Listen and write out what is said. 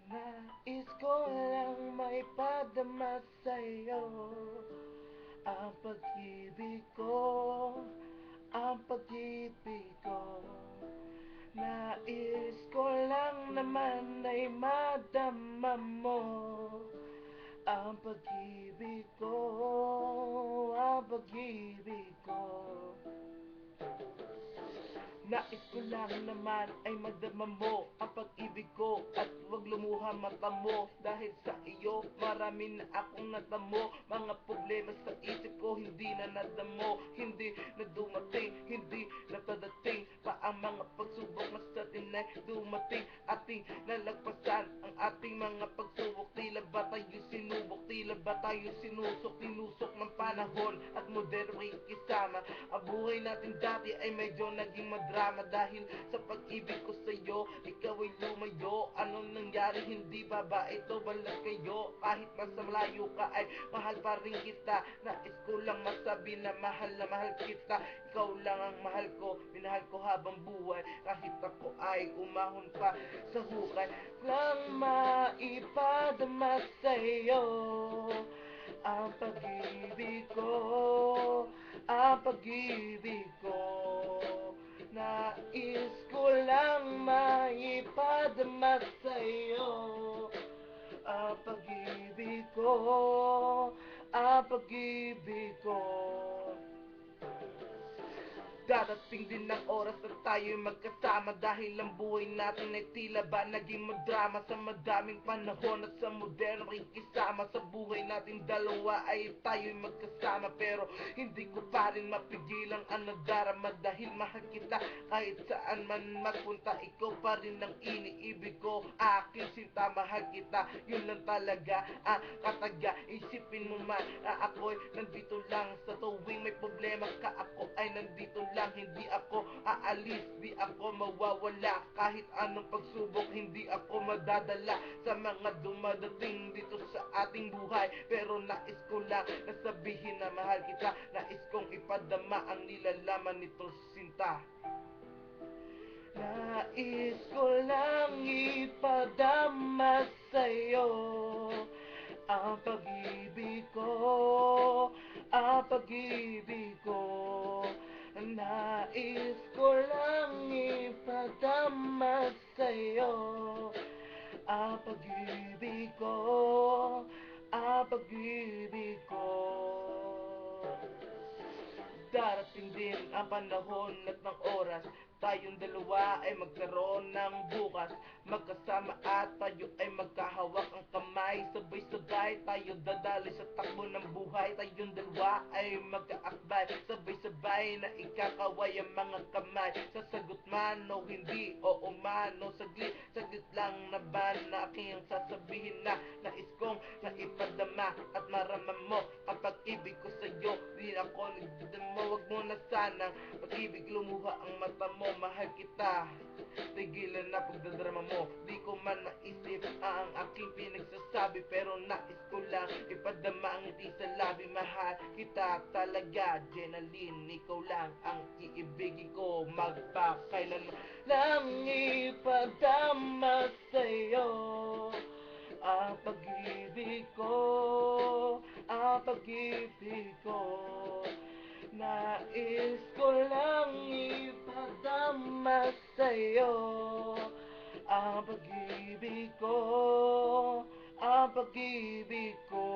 Nais ko lang maipadama sa'yo ang pag-ibig ko, ang pag-ibig ko. Nais ko lang naman ay madama mo ang pag-ibig ko, ang pag-ibig ko. Nais ko lang naman ay madama mo ang pag-ibig ko at huwag lumuha mata mo. Dahil sa iyo marami na akong natamo. Mga problema sa isip ko hindi na nadamo, hindi na dumating, hindi na padating pa ang mga pagsubok na sa atin ay dumating. Ating nalagpasan ang ating mga pagsubok. Tila ba tayo sinubok, tila ba tayo sinusok, tinusok ng panahon at moderno ikisama. Ang buhay natin dati ay medyo naging madrama dahil sa pag-ibig ko sa'yo, ikaw ay lumayo. Anong nangyari? Hindi ba ito balag kayo? Kahit nasa malayo ka ay mahal pa rin kita. Nais ko lang masabi na mahal kita. Ikaw lang ang mahal ko, minahal ko habang buhay. Kahit ako ay umahon pa sa hukay, lang maipadama sa'yo ang pag-ibig ko, ang pag-ibig ko. Nais ko lang maipadama sa'yo ang pag-ibig ko, ang pag-ibig ko. Darating din ang oras na tayo'y magkasama dahil ang buhay natin ay tila ba naging madrama. Sa madaming panahon at sa moderno ikisama, sa buhay natin dalawa ay tayo'y magkasama. Pero hindi ko pa rin mapigilan ang nadarama dahil mahal kita. Kahit saan man magpunta, ikaw pa rin ang iniibig ko. Aking sinta, mahal kita, yun lang talaga ang kataga. Isipin mo man na ako'y nandito lang sa tuwing may problema ka. Ako ay nandito lang, hindi ako aalis, di ako mawawala. Kahit anong pagsubok, hindi ako madadala sa mga dumadating dito sa ating buhay. Pero nais ko lang nasabihin na mahal kita. Nais kong ipadama ang nilalaman nito sinta. Nais ko lang ipadama sa'yo ang pag-ibig ko, ang pag-ibig ko. Nais ko lang ipadama sa'yo ang pag-ibig ko, ang pag-ibig ko. Darating din ang panahon at ng oras, tayong dalawa ay magkaroon ng bukas. Magkasama at tayo ay magkahawak ang kamay. Sabay-sabay tayo dadali sa takbo ng buhay. Tayong dalawa ay magkaakbay, sabay-sabay na ikakaway ang mga kamay. Sasagot man o hindi, o umano, saglit lang na ba na aking sasabihin na nais kong naipadama at maramam mo ang pag-ibig ko sa'yo. Di ako nagdadama, wag mo na sanang pag-ibig lumuha ang mata mo. Mahal kita, tigilan na pagdadrama mo. Di ko man maisip ang aking pinagsasabi, pero nais ko lang ipadama ang ngiti sa labi. Mahal kita talaga, Jenaline, ikaw lang ang iibigin ko. Magpakailan lang ipadama sa'yo ang pag-ibig ko, ang pag-ibig ko. Nais ko lang ipadama sa'yo ang pag-ibig ko, ang pag-ibig ko.